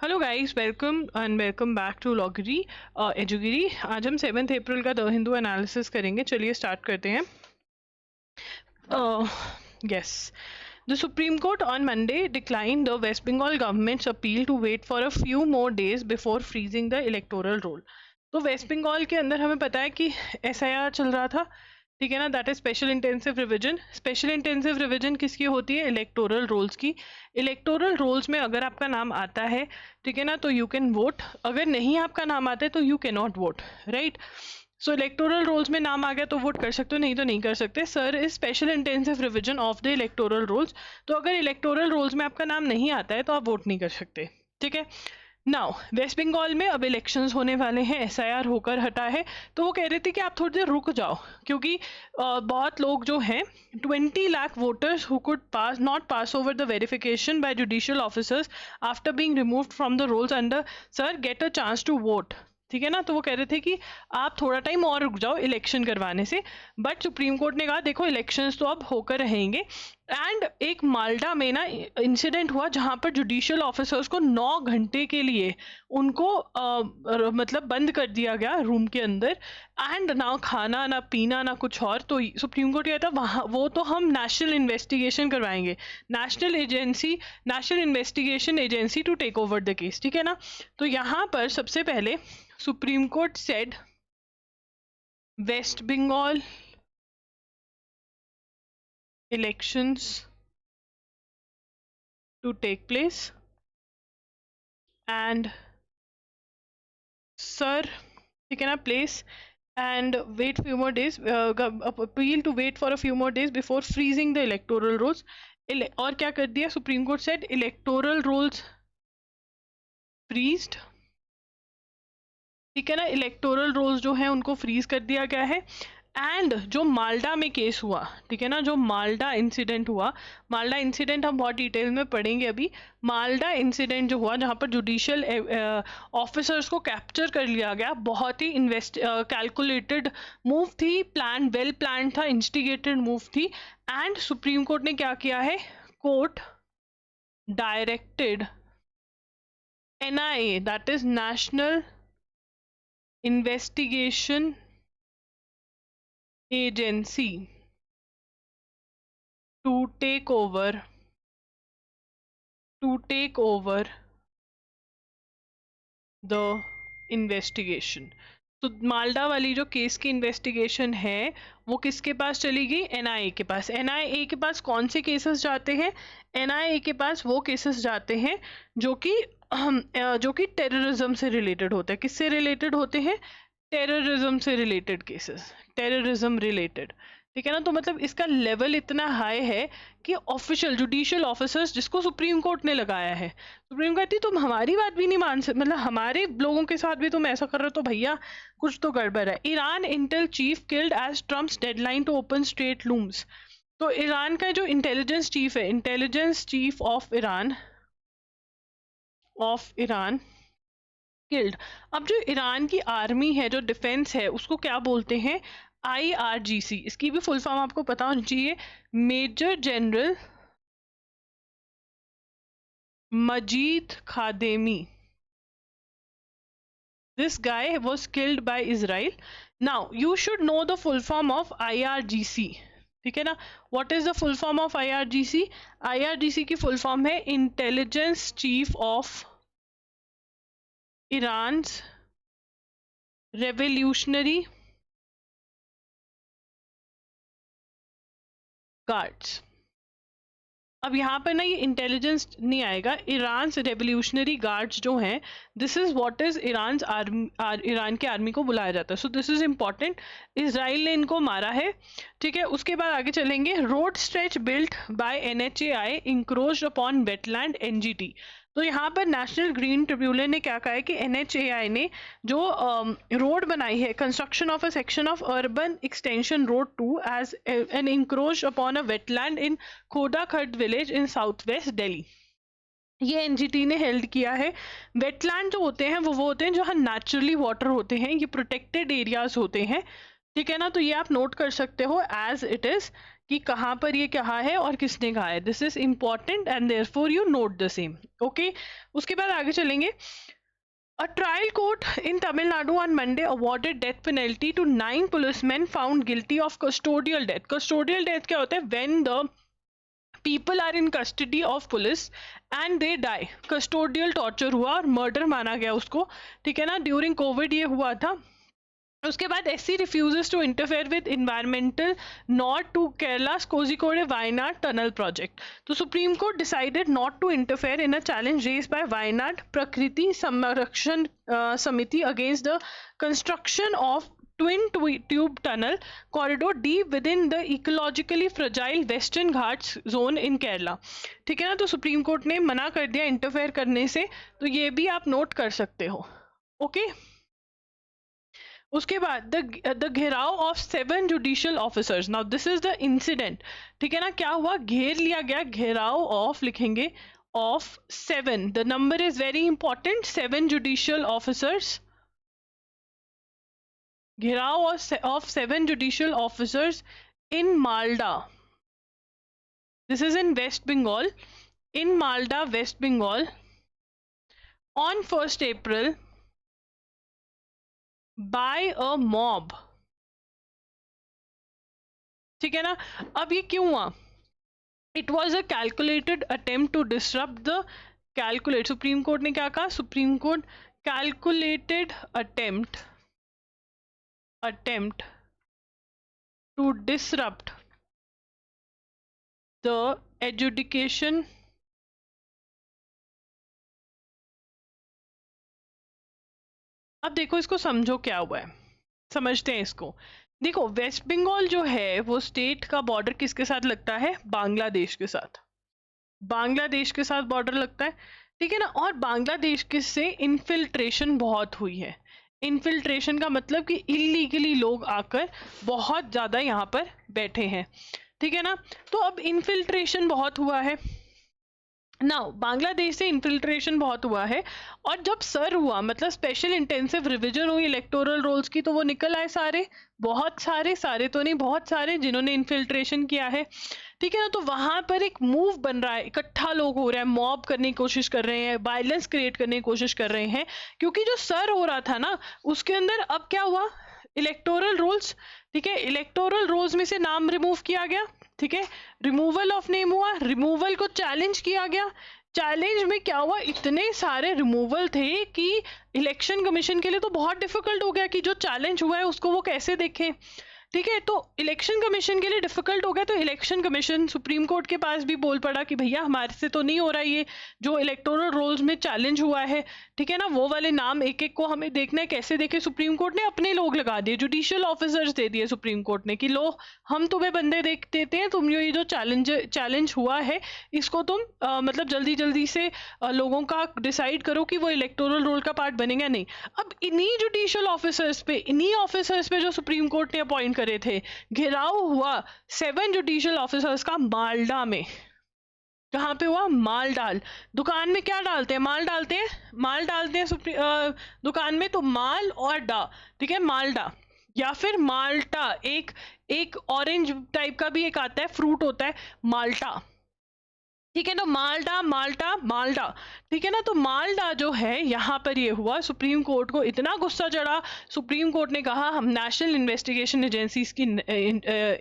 Hello guys, welcome back to Lawgiri एजुगिरी। आज हम 7 अप्रैल का द हिंदू एनालिसिस करेंगे। चलिए स्टार्ट करते हैं। Yes, the supreme Court on Monday declined the West Bengal government's appeal to wait for a few more days before freezing the electoral roll. तो वेस्ट बंगाल के अंदर हमें पता है कि SIR चल रहा था, ठीक है ना। That is special intensive revision. Special intensive revision किसकी होती है? इलेक्टोरल रोल्स की। इलेक्टोरल रोल्स में अगर आपका नाम आता है, ठीक है ना, तो यू कैन वोट। अगर नहीं आपका नाम आता है तो you can not vote, right. So electoral rolls में नाम आ गया तो वोट कर सकते हो, नहीं तो नहीं कर सकते। SIR is special intensive revision of the electoral rolls. तो अगर इलेक्टोरल रोल्स में आपका नाम नहीं आता है तो आप वोट नहीं कर सकते, ठीक है। नाउ वेस्ट बंगाल में अब इलेक्शंस होने वाले हैं, SIR होकर हटा है, तो वो कह रहे थे कि आप थोड़ी देर रुक जाओ, क्योंकि बहुत लोग जो हैं 20 lakh voters who could pass not pass over the verification by judicial officers after being removed from the rolls under SIR get a chance to vote, ठीक है ना। तो वो कह रहे थे कि आप थोड़ा टाइम और रुक जाओ इलेक्शन करवाने से, बट सुप्रीम कोर्ट ने कहा देखो इलेक्शंस तो अब होकर रहेंगे। एंड एक माल्डा में ना इंसिडेंट हुआ जहां पर जुडिशियल ऑफिसर्स को 9 घंटे के लिए उनको मतलब बंद कर दिया गया रूम के अंदर, एंड ना खाना ना पीना ना कुछ और। तो सुप्रीम कोर्ट कहता वहाँ वो तो हम नेशनल इन्वेस्टिगेशन करवाएंगे, national investigation agency to take over the case, ठीक है ना। तो यहाँ पर सबसे पहले Supreme Court said West Bengal elections to take place and sir, ठीक है ना, place and wait few more days, appeal to wait for a few more days before freezing the electoral rolls। और क्या कर दिया Supreme Court said electoral rolls freezed, ठीक है ना। इलेक्टोरल रोल्स जो हैं उनको फ्रीज कर दिया गया है। एंड जो माल्डा में केस हुआ, ठीक है ना, जो माल्डा इंसिडेंट हुआ, माल्डा इंसिडेंट हम बहुत डिटेल में पढ़ेंगे अभी। माल्डा इंसिडेंट जो हुआ जहाँ पर जुडिशियल ऑफिसर्स को कैप्चर कर लिया गया, बहुत ही कैलकुलेटेड मूव थी, वेल प्लान था, इंस्टिगेटेड मूव थी। एंड सुप्रीम कोर्ट ने क्या किया है? Court directed NIA, that is national investigation agency to take over the investigation। तो माल्डा वाली जो केस की इन्वेस्टिगेशन है वो किसके पास चली गई? NIA के पास। NIA के पास कौन से केसेस जाते हैं? NIA के पास वो केसेस जाते हैं जो कि टेररिज्म से रिलेटेड होते हैं। किससे रिलेटेड होते हैं? टेररिज्म से रिलेटेड केसेस, टेररिज्म रिलेटेड, ठीक है ना। तो मतलब इसका लेवल इतना हाई है कि ऑफिशियल जुडिशियल ऑफिसर्स जिसको सुप्रीम कोर्ट ने लगाया है, सुप्रीम कहती तुम हमारी बात भी नहीं मान सकते, मतलब हमारे लोगों के साथ भी तुम ऐसा कर रहे हो तो भैया कुछ तो गड़बड़ है। Iran intel chief killed as Trump's deadline to open strait looms. तो ईरान का जो इंटेलिजेंस चीफ है, intelligence chief of Iran killed. अब जो ईरान की आर्मी है, जो डिफेंस है, उसको क्या बोलते हैं? IRGC। इसकी भी फुल फॉर्म आपको पता होनी चाहिए, major general Majid Khademi. This guy was killed by Israel. Now you should know the full form of IRGC, ठीक है ना। What is the full form of IRGC? IRGC की full form है intelligence chief of Iran's revolutionary guards. अब यहाँ पर ना ये इंटेलिजेंस नहीं आएगा, ईरान रेवोल्यूशनरी गार्ड्स जो हैं, this is what is Iran की आर्मी को बुलाया जाता है। So this is important. Israel ने इनको मारा है, ठीक है। उसके बाद आगे चलेंगे। Road stretch built by NHAI encroached upon wetland NGT। तो यहाँ पर नेशनल ग्रीन ट्रिब्यूनल ने क्या कहा है कि NHAI ने जो रोड बनाई है, construction of a section of urban extension road 2 as an encroach upon a wetland in Khodakhurd village in south west Delhi, ये NGT ने हेल्ड किया है। वेटलैंड जो होते हैं वो होते हैं जहाँ नेचुरली वाटर होते हैं, ये प्रोटेक्टेड एरियाज होते हैं, ठीक है ना। तो ये आप नोट कर सकते हो एज इट इज। कि कहाँ पर ये कहा है और किसने कहा है. This is important and therefore you note the same. Okay, उसके बाद आगे चलेंगे. A trial court in Tamil Nadu on Monday awarded death penalty to 9 policemen found guilty of custodial death. Custodial death क्या होता है? When the people are in custody of police and they die. Custodial torture हुआ और murder माना गया उसको, ठीक है ना. During COVID ये हुआ था. उसके बाद SC refuses to interfere with environmental not to Kerala's Kozhikode Wayanad tunnel project. तो supreme court decided not to interfere in a challenge raised by Wayanad Prakriti Samrakshan Samiti against the construction of twin tube tunnel corridor deep within the ecologically fragile Western Ghats zone in Kerala. ठीक है ना. तो supreme court ने मना कर दिया interfere करने से, तो ये भी आप नोट कर सकते हो. ओके, उसके बाद द घेराव of 7 judicial officers. Now this is the incident. ठीक है ना. क्या हुआ? घेर लिया गया. घेराव ऑफ लिखेंगे of 7. The number is very important. 7 judicial officers. Gherao of 7 judicial officers in Malda. This is in West Bengal. In Malda, West Bengal, on 1st April by a mob. ठीक है ना. अब ये क्यों हुआ? It was a calculated attempt to disrupt the calculate. Supreme court ने क्या कहा? Supreme court calculated attempt to disrupt the adjudication अब देखो इसको समझो क्या हुआ है, समझते हैं इसको. देखो, वेस्ट बंगाल जो है वो स्टेट का बॉर्डर किसके साथ लगता है? बांग्लादेश के साथ. बांग्लादेश के साथ बॉर्डर लगता है, ठीक है ना. और बांग्लादेश के से इन्फिल्ट्रेशन बहुत हुई है. इन्फिल्ट्रेशन का मतलब कि इलीगली लोग आकर बहुत ज़्यादा यहाँ पर बैठे हैं, ठीक है ना. तो अब इन्फिल्ट्रेशन बहुत हुआ है. नाउ बांग्लादेश से इन्फिल्ट्रेशन बहुत हुआ है, और जब सर हुआ, मतलब स्पेशल इंटेंसिव रिवीजन हुई इलेक्टोरल रोल्स की, तो वो निकल आए सारे, बहुत सारे, सारे तो नहीं, बहुत सारे जिन्होंने इन्फिल्ट्रेशन किया है, ठीक है ना. तो वहां पर एक मूव बन रहा है, इकट्ठा लोग हो रहे हैं, मॉब करने की कोशिश कर रहे हैं, वायलेंस क्रिएट करने की कोशिश कर रहे हैं, क्योंकि जो सर हो रहा था ना उसके अंदर अब क्या हुआ? इलेक्टोरल रोल्स, ठीक है. इलेक्टोरल रोल्स में से नाम रिमूव किया गया, ठीक है. रिमूवल ऑफ नेम हुआ, रिमूवल को चैलेंज किया गया. चैलेंज में क्या हुआ? इतने सारे रिमूवल थे कि इलेक्शन कमीशन के लिए तो बहुत डिफिकल्ट हो गया कि जो चैलेंज हुआ है उसको वो कैसे देखें, ठीक है. तो इलेक्शन कमीशन के लिए डिफिकल्ट हो गया, तो इलेक्शन कमीशन सुप्रीम कोर्ट के पास भी बोल पड़ा कि भैया हमारे से तो नहीं हो रहा ये जो इलेक्टोरल रोल्स में चैलेंज हुआ है, ठीक है ना. वो वाले नाम एक एक को हमें देखना है, कैसे देखे. सुप्रीम कोर्ट ने अपने लोग लगा दिए, जुडिशियल ऑफिसर्स दे दिए सुप्रीम कोर्ट ने कि लो हम तुम्हें बंदे देख देते हैं, तुम ये जो चैलेंज हुआ है इसको तुम मतलब जल्दी जल्दी से लोगों का डिसाइड करो कि वो इलेक्टोरल रोल का पार्ट बनेगा नहीं. अब इन्हीं जुडिशियल ऑफिसर्स पे, इन्हीं ऑफिसर्स पे जो सुप्रीम कोर्ट ने अपॉइंट करे थे, घेराव हुआ 7 जुडिशियल ऑफिसर्स का मालडा में. कहाँ पे हुआ? मालडाल. दुकान में क्या डालते हैं? माल डालते हैं, माल डालते हैं दुकान में, तो माल और डा, ठीक है, मालडा. या फिर माल्टा, एक ऑरेंज टाइप का भी एक आता है, फ्रूट होता है, माल्टा, ठीक है ना. मालडा, माल्टा, मालडा, ठीक है ना. तो मालडा जो है यहाँ पर ये हुआ, सुप्रीम कोर्ट को इतना गुस्सा चढ़ा, सुप्रीम कोर्ट ने कहा हम नेशनल इन्वेस्टिगेशन एजेंसीज की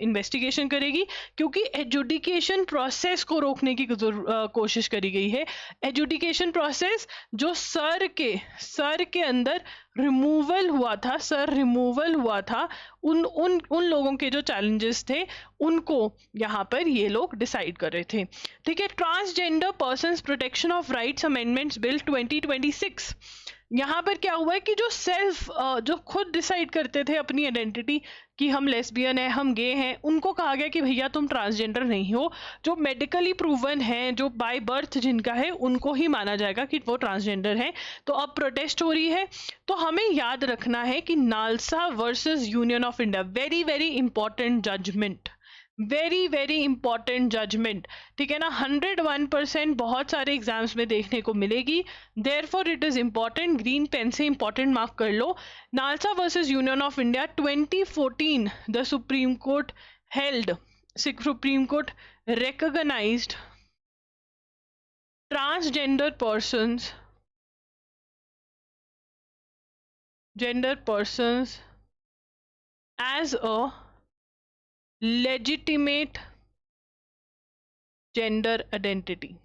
इन्वेस्टिगेशन करेगी, क्योंकि एजुडिकेशन प्रोसेस को रोकने की कोशिश करी गई है. एजुडिकेशन प्रोसेस जो सर के अंदर रिमूवल हुआ था, सर रिमूवल हुआ था, उन लोगों के जो चैलेंजेस थे उनको यहाँ पर ये लोग डिसाइड कर रहे थे, ठीक है. Transgender persons protection of rights amendments bill 2026. यहाँ पर क्या हुआ है कि जो खुद डिसाइड करते थे अपनी आइडेंटिटी कि हम लेस्बियन है, हम गे हैं, उनको कहा गया कि भैया तुम ट्रांसजेंडर नहीं हो. जो मेडिकली प्रूवन है, जो बाय बर्थ जिनका है, उनको ही माना जाएगा कि वो ट्रांसजेंडर है. तो अब प्रोटेस्ट हो रही है. तो हमें याद रखना है कि NALSA versus union of India, very very important judgment, very very important judgment, ठीक है ना. 101% बहुत सारे एग्जाम्स में देखने को मिलेगी, therefore it is important. Green pen से इंपॉर्टेंट मार्क कर लो. NALSA versus union of India 2014 the supreme court held Supreme Court recognized transgender persons as a legitimate gender identity.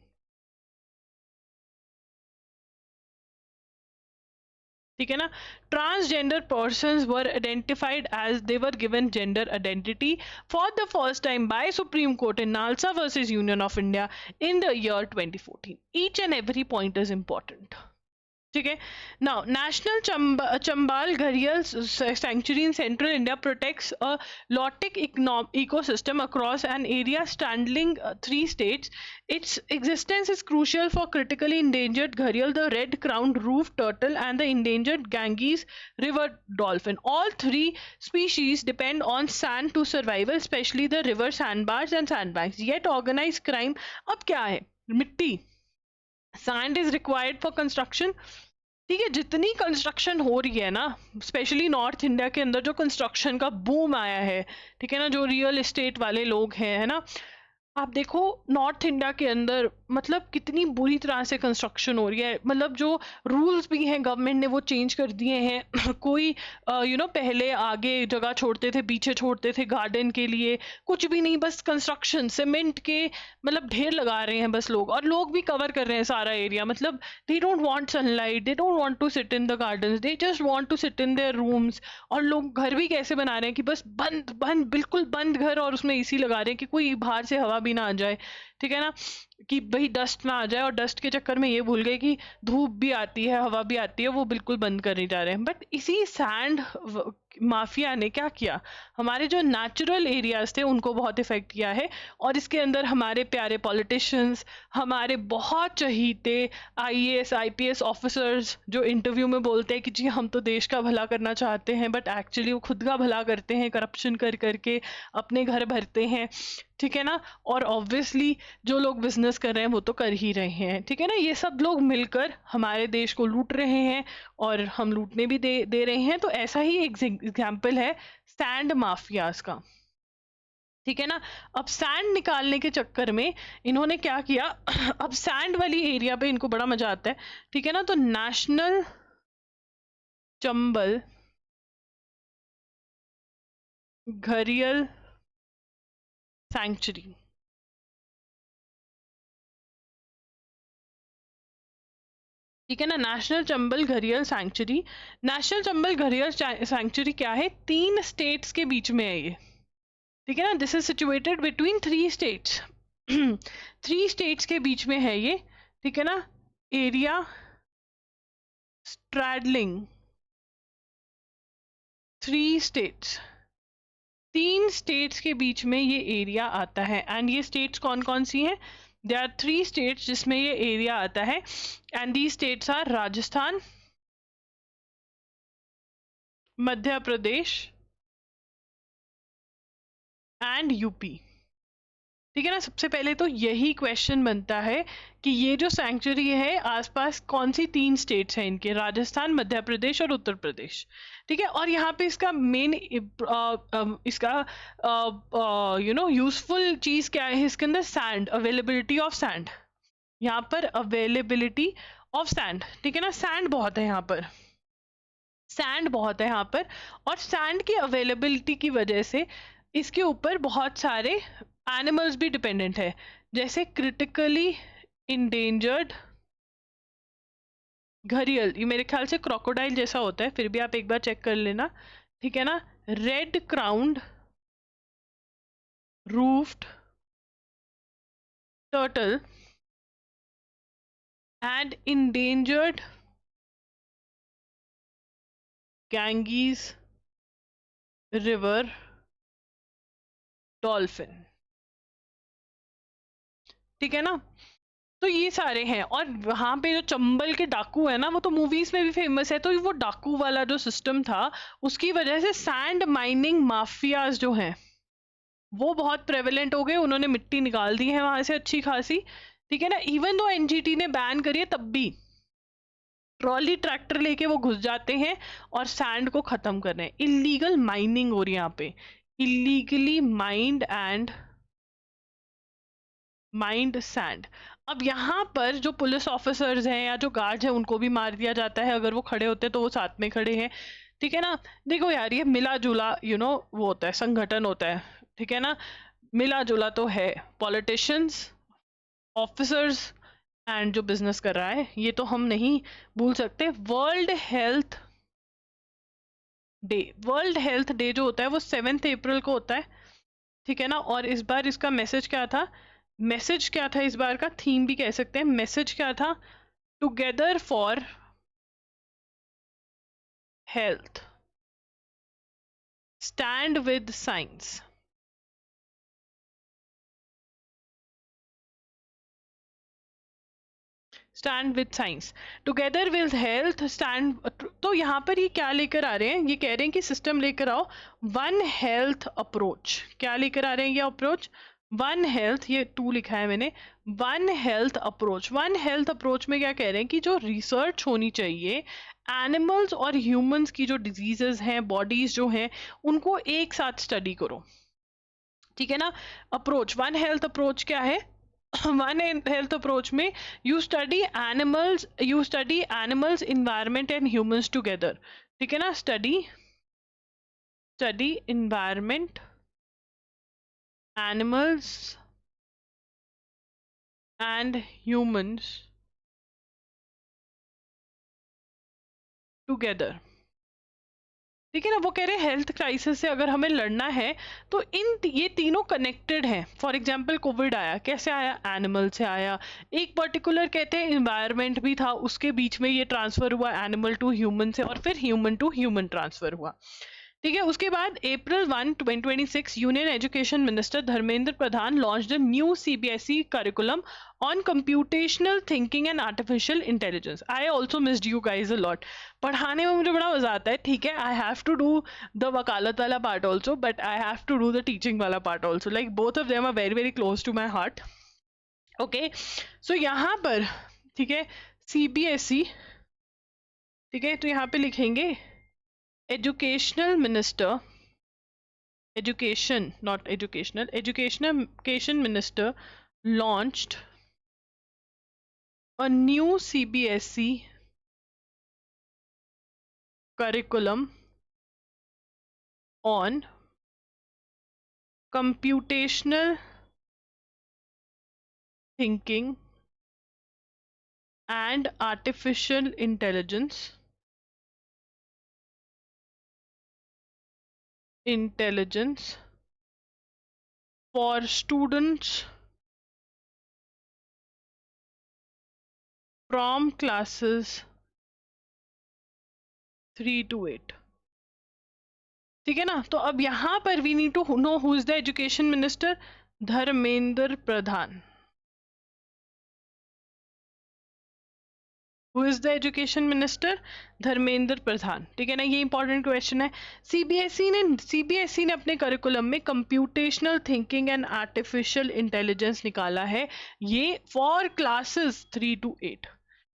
ठीक है ना, transgender persons were identified as they were given gender identity for the first time by Supreme Court in Nalsa versus Union of India in the year 2014. Each and every point is important. ठीक है. Now, National Chambal Gharial Sanctuary in Central India protects a lotic ecosystem across an area straddling 3 states. Its existence is crucial for critically endangered gharial, the red-crowned roof turtle, and the endangered Ganges river dolphin. All 3 species depend on sand to survive, especially the river sandbars and sandbanks. Yet organized crime अब क्या है? मिट्टी. Sand is required for construction. ठीक है, जितनी construction हो रही है ना, स्पेशली नॉर्थ इंडिया के अंदर जो कंस्ट्रक्शन का बूम आया है, ठीक है ना, जो रियल एस्टेट वाले लोग हैं, है ना, आप देखो नॉर्थ इंडिया के अंदर मतलब कितनी बुरी तरह से कंस्ट्रक्शन हो रही है. मतलब जो रूल्स भी हैं गवर्नमेंट ने वो चेंज कर दिए हैं. कोई पहले आगे जगह छोड़ते थे, पीछे छोड़ते थे गार्डन के लिए, कुछ भी नहीं, बस कंस्ट्रक्शन सीमेंट के मतलब ढेर लगा रहे हैं बस लोग, और लोग भी कवर कर रहे हैं सारा एरिया. मतलब they don't want sunlight, they don't want to sit in the gardens, they just want to sit in their rooms. और लोग घर भी कैसे बना रहे हैं कि बस बंद बंद बिल्कुल बंद घर, और उसमें एसी लगा रहे हैं कि कोई बाहर से हवा भी ना आ जाए. ठीक है ना, कि भाई डस्ट ना आ जाए, और डस्ट के चक्कर में ये भूल गए कि धूप भी आती है, हवा भी आती है, वो बिल्कुल बंद करने जा रहे हैं. बट इसी सैंड माफिया ने क्या किया, हमारे जो नेचुरल एरियाज थे उनको बहुत इफेक्ट किया है. और इसके अंदर हमारे प्यारे पॉलिटिशियंस, हमारे बहुत चहीते IAS IPS ऑफिसर्स जो इंटरव्यू में बोलते हैं कि जी हम तो देश का भला करना चाहते हैं, बट एक्चुअली वो खुद का भला करते हैं, करप्शन कर करके अपने घर भरते हैं. ठीक है ना, और ऑब्वियसली जो लोग बिजनेस कर रहे हैं वो तो कर ही रहे हैं. ठीक है ना, ये सब लोग मिलकर हमारे देश को लूट रहे हैं, और हम लूटने भी दे रहे हैं. तो ऐसा ही एक एग्जाम्पल है सैंड माफियाज का. ठीक है ना, अब सैंड निकालने के चक्कर में इन्होंने क्या किया, अब सैंड वाली एरिया पे इनको बड़ा मजा आता है. ठीक है ना, तो नेशनल चंबल घरियल सैंक्चुरी, ठीक है ना, national Chambal gharial sanctuary. National Chambal gharial sanctuary क्या है, 3 स्टेट्स के बीच में है ये. ठीक है ना, this is situated between 3 states. 3 states के बीच में है ये. ठीक है ना, एरिया स्ट्रैडलिंग 3 स्टेट्स, 3 स्टेट्स के बीच में ये एरिया आता है. एंड ये स्टेट्स कौन कौन सी हैं, there are 3 states जिसमें ये एरिया आता है, and these states are Rajasthan, Madhya Pradesh and UP. ठीक है ना, सबसे पहले तो यही क्वेश्चन बनता है कि ये जो सैंक्चुरी है आसपास कौन सी 3 स्टेट्स हैं इनके, राजस्थान, मध्य प्रदेश और उत्तर प्रदेश. ठीक है, और यहाँ पे इसका मेन इसका यूजफुल चीज क्या है इसके अंदर, सैंड, अवेलेबिलिटी ऑफ सैंड. यहाँ पर अवेलेबिलिटी ऑफ सैंड, ठीक है ना, सैंड बहुत है यहाँ पर, सैंड बहुत है यहाँ पर. और सैंड की अवेलेबिलिटी की वजह से इसके ऊपर बहुत सारे एनिमल्स भी डिपेंडेंट है, जैसे क्रिटिकली इंडेंजर्ड घरियल, ये मेरे ख्याल से क्रोकोडाइल जैसा होता है, फिर भी आप एक बार चेक कर लेना. ठीक है ना, red crowned roofed turtle and endangered Genghis river dolphin. ठीक है ना, तो ये सारे हैं. और वहां पे जो चंबल के डाकू है ना, वो तो मूवीज में भी फेमस है. तो वो डाकू वाला जो सिस्टम था उसकी वजह से सैंड माइनिंग माफियाज जो हैं वो बहुत प्रेवलेंट हो गए. उन्होंने मिट्टी निकाल दी है वहां से अच्छी खासी. ठीक है ना, इवन दो NGT ने बैन करी है तब भी ट्रॉली ट्रैक्टर लेके वो घुस जाते हैं और सैंड को खत्म कर रहे हैं. इलीगल माइनिंग हो रही है यहाँ पे, illegally mind and mind sand. अब यहाँ पर जो पुलिस ऑफिसर्स हैं या जो गार्ड्स हैं उनको भी मार दिया जाता है, अगर वो खड़े होते हैं तो वो साथ में खड़े हैं, ठीक है ना। देखो यार ये मिला जुला वो होता है, संगठन होता है, ठीक है ना, मिला जुला तो है, पॉलिटिशियंस, ऑफिसर्स एंड जो बिजनेस कर रहा है, ये तो हम नहीं भूल सकते। वर्ल्ड हेल्थ डे जो होता है वो 7 अप्रैल को होता है, ठीक है ना। और इस बार इसका मैसेज क्या था, इस बार का थीम भी कह सकते हैं, मैसेज क्या था, together for health, stand with science. Stand with science, together with health, stand. तो यहाँ पर ये क्या लेकर आ रहे हैं, ये कह रहे हैं कि सिस्टम लेकर आओ, वन हेल्थ अप्रोच। क्या लेकर आ रहे हैं ये अप्रोच, वन हेल्थ, ये 2 लिखा है मैंने, one health approach. One health approach में क्या कह रहे हैं कि जो रिसर्च होनी चाहिए एनिमल्स और ह्यूमंस की जो डिजीजेस हैं, बॉडीज जो हैं, उनको एक साथ स्टडी करो, ठीक है ना। अप्रोच, वन हेल्थ अप्रोच क्या है, वन हेल्थ अप्रोच में you study animals environment and humans together, ठीक है ना। Study environment, animals and humans together, ठीक है ना। वो कह रहे हैं हेल्थ क्राइसिस से अगर हमें लड़ना है तो ये तीनों कनेक्टेड हैं। फॉर एग्जांपल कोविड आया, कैसे आया, एनिमल से आया। एक पर्टिकुलर कहते हैं इन्वायरमेंट भी था, उसके बीच में ये ट्रांसफर हुआ एनिमल टू ह्यूमन से, और फिर ह्यूमन टू ह्यूमन ट्रांसफर हुआ, ठीक है। उसके बाद April 1, 2026 union education minister Dharmendra Pradhan launched the new CBSE curriculum on computational thinking and artificial intelligence. I also missed you guys a lot, पढ़ाने में मुझे बड़ा मजा आता है, ठीक है। I have to do the वकालत वाला part also, but I have to do the teaching वाला part also, like both of them are very very close to my heart. Okay, so यहाँ पर, ठीक है, CBSE, ठीक है, तो यहाँ पे लिखेंगे educational minister, education not educational, education minister launched a new CBSE curriculum on computational thinking and artificial intelligence for students from classes 3 to 8, ठीक है ना। तो अब यहाँ पर we need to know who is the education minister, Dharmendra Pradhan. Who is the education minister, Dharmendra Pradhan, ठीक है ना। ये इंपॉर्टेंट क्वेश्चन है। सीबीएसई ने अपने करिकुलम में computational thinking and artificial intelligence निकाला है, ये फॉर क्लासेस 3 to 8।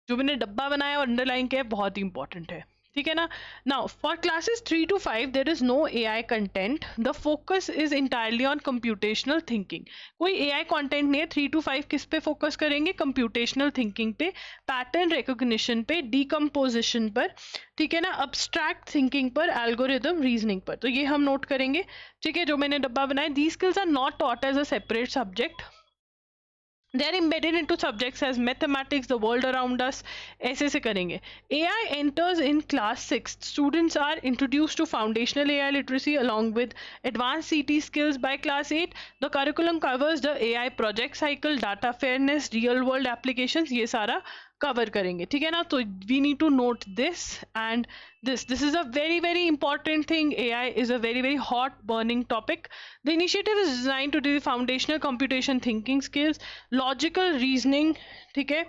जो मैंने डब्बा बनाया और अंडरलाइन किया है बहुत ही इंपॉर्टेंट है, ठीक है ना। Now for classes 3 to 5 there is no AI content, the focus is entirely on computational thinking. कोई AI कंटेंट नहीं है। 3 to 5 किस पे फोकस करेंगे, कंप्यूटेशनल थिंकिंग पे, पैटर्न रिकॉग्निशन पे, डीकम्पोजिशन पर, ठीक है ना, अब्स्ट्रैक्ट थिंकिंग पर, एल्गोरिदम रीजनिंग पर। तो ये हम नोट करेंगे, ठीक है, जो मैंने डब्बा बनाया। These skills are not taught as a separate subject, they are embedded into subjects as mathematics, the world around us, ऐसे करेंगे। AI enters in class 6, students are introduced to foundational AI literacy along with advanced CT skills by class 8। the curriculum covers the AI project cycle, data fairness, real world applications, ये सारा cover करेंगे, ठीक है ना। तो we need to note this and this is a very very important thing. AI is a very very hot burning topic. The initiative is designed to do foundational computation thinking skills, logical reasoning, ठीक है,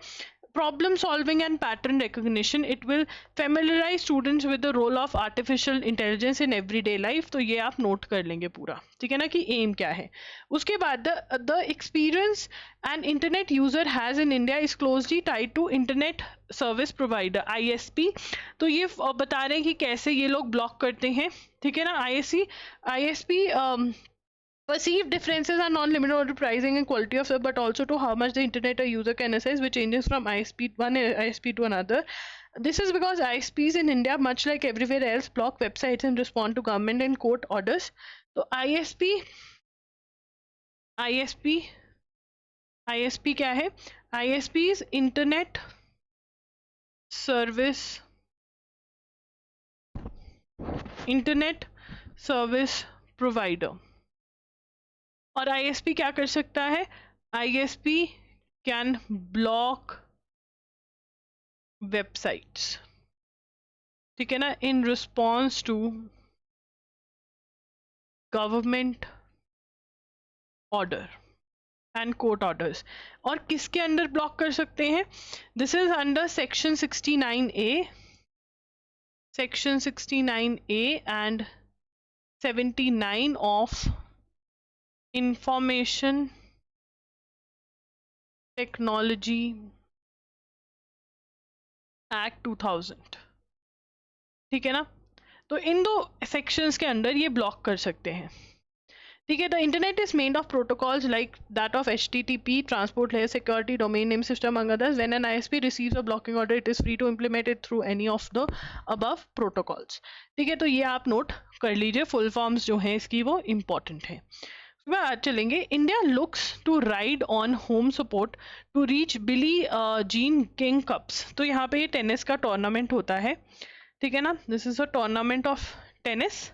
problem solving and pattern recognition. It will familiarize students with the role of artificial intelligence in everyday life। तो ये आप note कर लेंगे पूरा, ठीक है ना, कि एम क्या है। उसके बाद the experience an internet user has in India is closely tied to internet service provider ISP। तो ये बता रहे हैं कि कैसे ये लोग ब्लॉक करते हैं, ठीक है ना। ISP Perceived differences are non-limited to pricing and quality of service, but also to how much the internet a user can access, which changes from one ISP to another. This is because ISPs in India, much like everywhere else, block websites and respond to government and court orders. So ISP क्या है? ISP is Internet Service Provider. और ISP क्या कर सकता है? ISP can block websites, ठीक है ना, in response to government order and court orders. और किसके अंडर ब्लॉक कर सकते हैं? This is under section 69A and 79 of Information Technology Act 2000, ठीक है ना. तो इन दो सेक्शंस के अंडर ये ब्लॉक कर सकते हैं, ठीक है. The internet is made of protocols like that of HTTP, transport layer security, domain name system, among others. When an ISP receives a blocking order, it is free to implement it through any of the above protocols, ठीक है. तो ये आप note कर लीजिए, full forms जो हैं इसकी वो इम्पॉर्टेंट है. आज चलेंगे. India looks to ride on home support to reach Billie Jean King Cups. तो यहाँ पे ये टेनिस का टूर्नामेंट होता है, ठीक है ना. This is a tournament of tennis,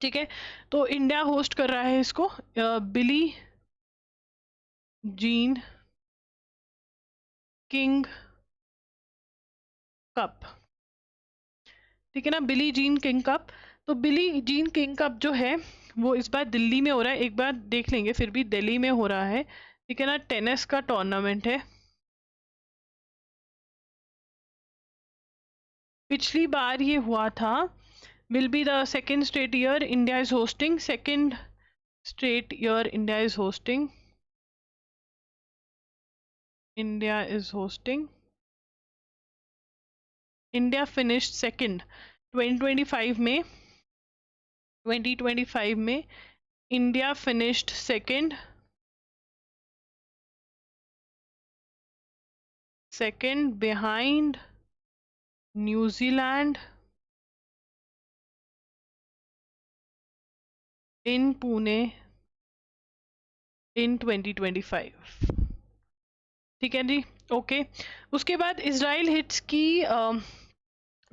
ठीक है. तो इंडिया होस्ट कर रहा है इसको. बिली जीन किंग कप, ठीक है ना, बिली जीन किंग कप. तो बिली जीन किंग कप जो है वो इस बार दिल्ली में हो रहा है. एक बार देख लेंगे, फिर भी दिल्ली में हो रहा है, ठीक है ना. टेनिस का टूर्नामेंट है. पिछली बार ये हुआ था. will be the second straight year India is hosting. India finished second 2025 में. India finished second behind New Zealand in Pune in 2025, ठीक है जी. ओके. उसके बाद इजराइल हिट्स की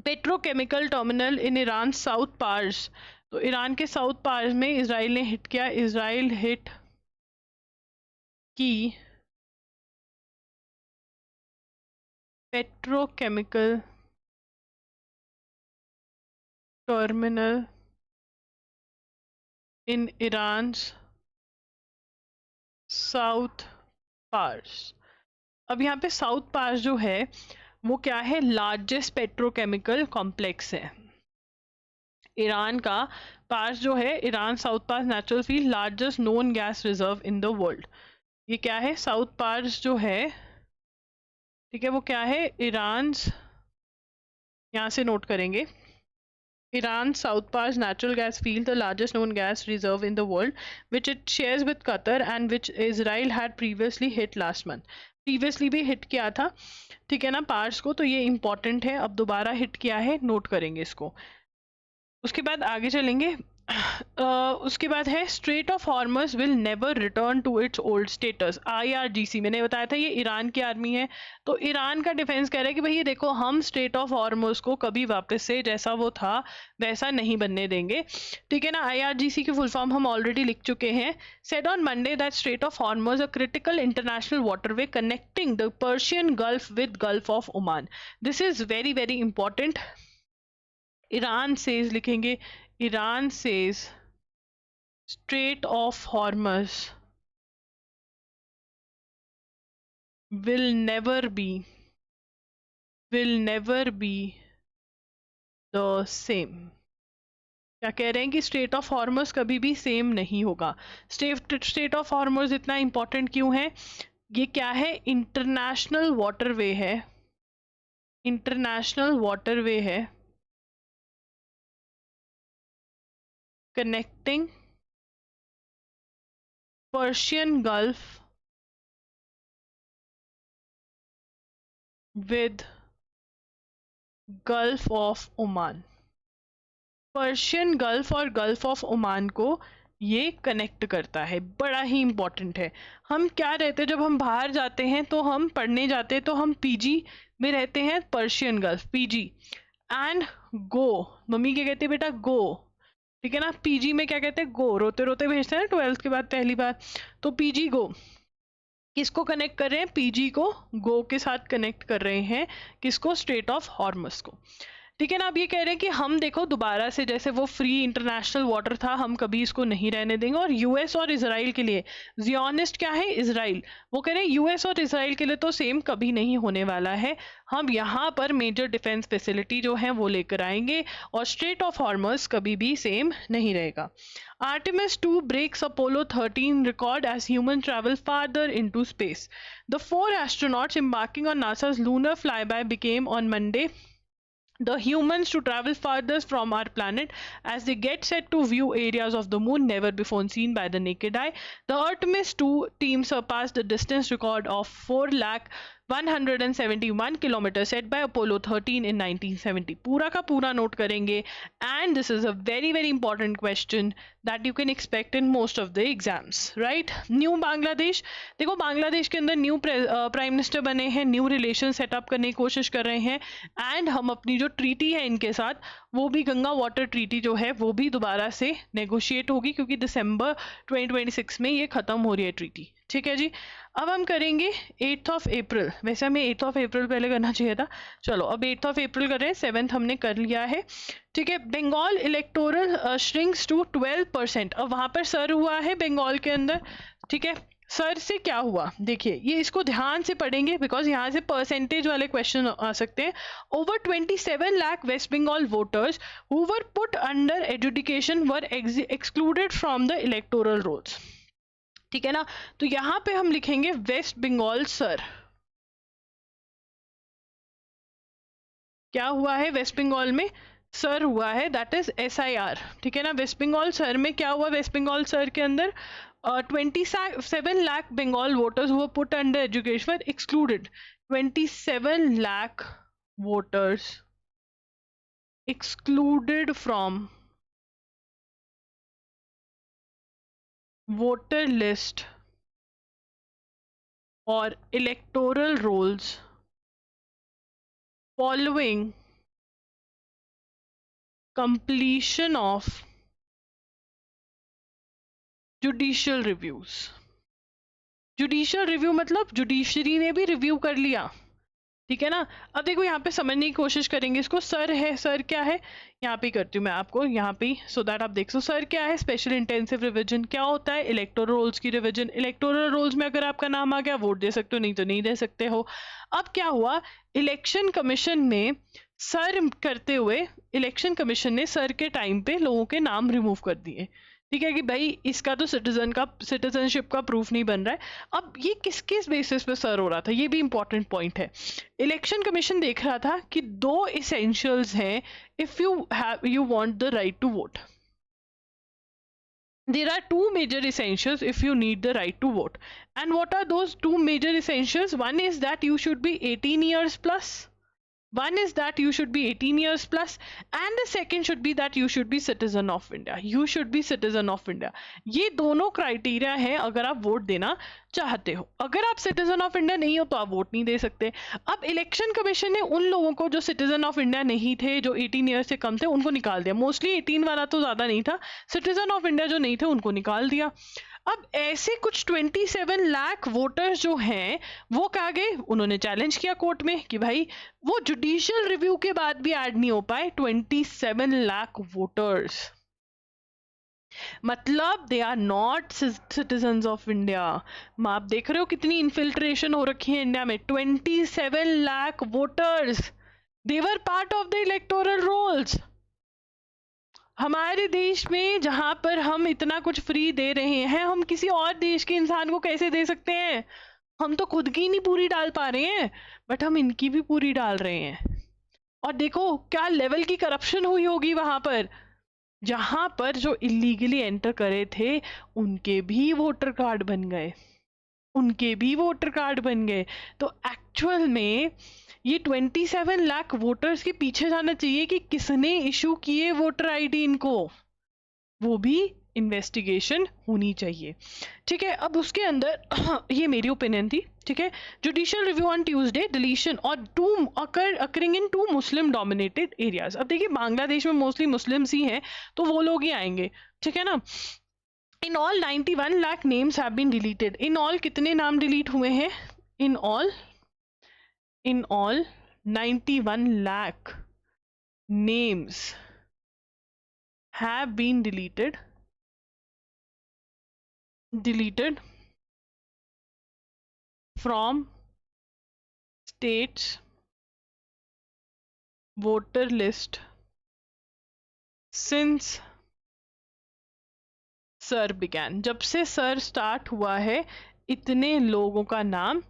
petrochemical terminal in Iran South Pars. तो ईरान के South Pars में Israel ने हिट किया. इजराइल हिट की petrochemical terminal in Iran South Pars. अब यहाँ पे साउथ पार्स जो है वो क्या है? लार्जेस्ट पेट्रोकेमिकल कॉम्प्लेक्स है. ईरान का पार्स जो है, Iran South Pars natural field, largest known gas reserve in the world. ये क्या है? साउथ पार्स जो है, ठीक है, वो क्या है? ईरान, यहाँ से नोट करेंगे. Iran South Pars natural gas field, the largest known gas reserve in the world, which it shares with Qatar and which Israel had previously hit last month. Previously भी hit किया था, ठीक है ना, parse को. तो ये important है, अब दोबारा hit किया है, नोट करेंगे इसको. उसके बाद आगे चलेंगे. उसके बाद है strait of Hormuz will never return to its old status. IRGC मैंने बताया था ये ईरान की आर्मी है. तो ईरान का डिफेंस कह रहा है कि भाई ये देखो, हम स्ट्रेट ऑफ हॉर्मस को कभी वापस से जैसा वो था वैसा नहीं बनने देंगे, ठीक है ना. IRGC की फुल फॉर्म हम ऑलरेडी लिख चुके हैं. Said on Monday that strait of Hormuz a critical international waterway connecting the Persian Gulf with Gulf of Oman. This is very very important. Iran says लिखेंगे, Iran says Strait of Hormuz will never be the same. क्या कह रहे हैं कि straight of हॉर्मस कभी भी same नहीं होगा. स्ट्रेट ऑफ हॉर्मस इतना इंपॉर्टेंट क्यों है? ये क्या है? इंटरनेशनल वाटरवे है connecting Persian Gulf with Gulf of Oman. Persian gulf और गल्फ ऑफ ओमान को ये कनेक्ट करता है, बड़ा ही इंपॉर्टेंट है। हम क्या रहते हैं, जब हम बाहर जाते हैं तो हम पढ़ने जाते हैं तो हम पीजी में रहते हैं, Persian gulf PG and go. Mummy क्या कहती है बेटा, गो, ठीक है ना। पीजी में क्या कहते हैं, गो, रोते रोते भेजते हैं ना 12th के बाद पहली बार, तो पीजी गो। किसको कनेक्ट कर रहे हैं, पीजी को गो के साथ कनेक्ट कर रहे हैं, किसको, स्ट्रेट ऑफ हॉर्मस को, ठीक है ना। अब ये कह रहे हैं कि हम देखो दोबारा से जैसे वो फ्री इंटरनेशनल वाटर था, हम कभी इसको नहीं रहने देंगे। और यूएस और इजराइल के लिए, जियोनिस्ट क्या है, इजराइल, वो कह रहे हैं यूएस और इजराइल के लिए तो सेम कभी नहीं होने वाला है, हम यहाँ पर मेजर डिफेंस फैसिलिटी जो है वो लेकर आएंगे और स्ट्रेट ऑफ हॉर्मस कभी भी सेम नहीं रहेगा। Artemis 2 breaks Apollo 13 record as humans travel farther into space. The 4 astronauts embarking on NASA's lunar flyby became on Monday the humans to travel farthest from our planet as they get set to view areas of the moon never before seen by the naked eye. The Artemis 2 team surpassed the distance record of 4,171 kilometers set by Apollo 13 in 1970. पूरा का पूरा note करेंगे, and this is a very very important question that you can expect in most of the exams, right? New Bangladesh, देखो बांग्लादेश के अंदर new prime minister बने हैं, new relation setup करने की कोशिश कर रहे हैं, एंड हम अपनी जो ट्रीटी है इनके साथ, वो भी गंगा वाटर ट्रीटी जो है वो भी दोबारा से नेगोशिएट होगी, क्योंकि दिसंबर 2026 में ये खत्म हो रही है ट्रीटी, ठीक है जी। अब हम करेंगे 8th ऑफ अप्रैल, वैसे हमें 8th ऑफ अप्रैल पहले करना चाहिए था, चलो अब 8th ऑफ अप्रैल कर रहे हैं, 7th हमने कर लिया है, ठीक है। बंगाल इलेक्टोरल श्रिंक्स टू 12%, अब वहां पर सर हुआ है बंगाल के अंदर, ठीक है। सर से क्या हुआ, देखिए ये इसको ध्यान से पढ़ेंगे बिकॉज यहाँ से परसेंटेज वाले क्वेश्चन आ सकते हैं। Over 27 lakh West Bengal voters who were put under adjudication were excluded from the electoral rolls, ठीक है ना। तो यहाँ पे हम लिखेंगे वेस्ट बंगाल सर, क्या हुआ है वेस्ट बंगाल में, सर हुआ है, दैट इज SIR, ठीक है ना। वेस्ट बंगाल सर में क्या हुआ, वेस्ट बंगाल सर के अंदर 27 लाख बंगाल वोटर्स हुआ put under education excluded, 27 lakh voters excluded from voter list or electoral rolls following completion of judicial reviews. Judicial review मतलब जुडिशरी ने भी रिव्यू कर लिया, ठीक है ना। अब देखो यहाँ पे समझने की कोशिश करेंगे इसको, सर है, सर क्या है, यहाँ पे करती हूँ मैं आपको यहाँ पे सो दैट आप देख सो। सर क्या है, स्पेशल इंटेंसिव रिवीजन, क्या होता है, इलेक्टोरल रोल्स की रिवीजन। इलेक्टोरल रोल्स में अगर आपका नाम आ गया वोट दे सकते हो, नहीं तो नहीं दे सकते हो। अब क्या हुआ, इलेक्शन कमीशन ने सर करते हुए, इलेक्शन कमीशन ने सर के टाइम पे लोगों के नाम रिमूव कर दिए, ठीक है कि भाई इसका तो सिटीजनशिप का प्रूफ नहीं बन रहा है। अब ये किस किस बेसिस पे सर हो रहा था, ये भी इंपॉर्टेंट पॉइंट है। इलेक्शन कमीशन देख रहा था कि 2 इसेंशियल्स हैं if you want the right to vote. There are 2 major essentials if you need the right to vote. And what are those 2 major essentials? One is that you should be 18 years plus. One is that you should be 18 years plus, and the second should be that you should be citizen of India. You should be citizen of India. ये दोनों criteria हैं अगर आप vote देना चाहते हो। अगर आप सिटीजन ऑफ इंडिया नहीं हो तो आप वोट नहीं दे सकते। अब इलेक्शन कमीशन ने उन लोगों को जो सिटीजन ऑफ इंडिया नहीं थे, जो 18 ईयर्स से कम थे, उनको निकाल दिया। मोस्टली 18 वाला तो ज़्यादा नहीं था, सिटीजन ऑफ इंडिया जो नहीं थे उनको निकाल दिया। अब ऐसे कुछ 27 लाख वोटर्स जो हैं वो क्या गए, उन्होंने चैलेंज किया कोर्ट में कि भाई वो जुडिशियल रिव्यू के बाद भी ऐड नहीं हो पाए 27 लाख वोटर्स, मतलब they are not citizens of India. आप देख रहे हो कितनी इन्फिल्ट्रेशन हो रखी है इंडिया में। 27 lakh voters, they were part of the electoral rolls. हमारे देश में जहां पर हम इतना कुछ फ्री दे रहे हैं, हम किसी और देश के इंसान को कैसे दे सकते हैं? हम तो खुद की नहीं पूरी डाल पा रहे हैं, बट हम इनकी भी पूरी डाल रहे हैं। और देखो क्या लेवल की करप्शन हुई होगी वहां पर, जहां पर जो इलीगली एंटर करे थे उनके भी वोटर कार्ड बन गए, उनके भी वोटर कार्ड बन गए। तो एक्चुअल में ये 27 लाख वोटर्स के पीछे जाना चाहिए कि किसने इशू किए वोटर आईडी इनको, वो भी इन्वेस्टिगेशन होनी चाहिए। ठीक है, अब उसके अंदर ये मेरी ओपिनियन थी। ठीक है, judicial review on Tuesday deletion or two occurring in two Muslim dominated areas. अब देखिए बांग्लादेश में मोस्टली मुस्लिम्स ही हैं, तो वो लोग ही आएंगे। ठीक है ना। In all 91 lakh names have been deleted. In all कितने नाम डिलीट हुए हैं? In all 91 lakh names have been deleted from states voter list since sir began. जब से सर स्टार्ट हुआ है इतने लोगों का नाम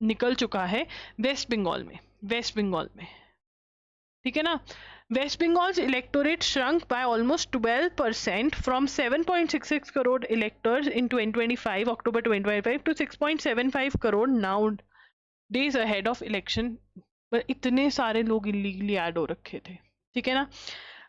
निकल चुका है वेस्ट बंगाल में, वेस्ट बंगाल में। ठीक है ना। West Bengal's electorate shrunk by almost 12% from 7.66 crore electors in 2025 October 2025 to 6.75 crore now days ahead of election. पर इतने सारे लोग इलीगली ऐड हो रखे थे। ठीक है ना।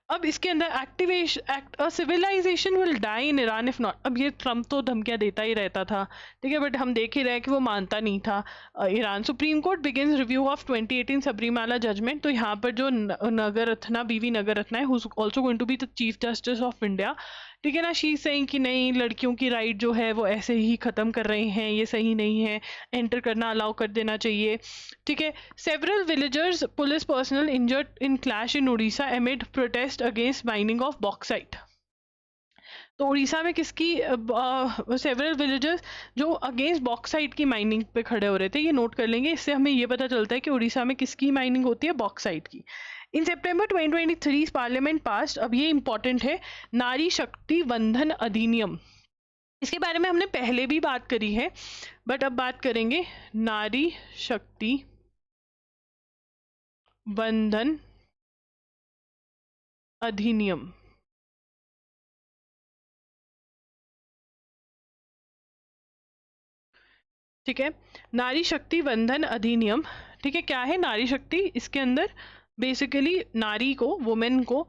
अब इसके अंदर activation civilization will die in Iran if not. अब ये ट्रम्प तो धमकियां देता ही रहता था। ठीक है, बट हम देख ही रहे कि वो मानता नहीं था Iran. Supreme Court begins review of 2018 Sabarimala judgment. तो यहाँ पर जो नगर रत्ना बीवी नगर रत्ना है, who is also going to be the chief justice of India. ठीक है ना। शी सेइंग कि नहीं, लड़कियों की राइट जो है वो ऐसे ही खत्म कर रहे हैं, ये सही नहीं है, एंटर करना अलाउ कर देना चाहिए। ठीक है। Several villagers police personal injured in clash in Orissa एमिड protest against mining of bauxite. तो उड़ीसा में किसकी सेवरल विलेजर्स जो अगेंस्ट बॉक्साइट की माइनिंग पे खड़े हो रहे थे, ये नोट कर लेंगे। इससे हमें ये पता चलता है कि उड़ीसा में किसकी माइनिंग होती है, बॉक्साइट की। इन सितंबर 2023 पार्लियामेंट पास, अब ये इंपॉर्टेंट है, नारी शक्ति वंदन अधिनियम। इसके बारे में हमने पहले भी बात करी है, बट अब बात करेंगे। नारी शक्ति वंदन अधिनियम। ठीक है, नारी शक्ति वंदन अधिनियम। ठीक है, क्या है नारी शक्ति? इसके अंदर बेसिकली नारी को, वुमेन को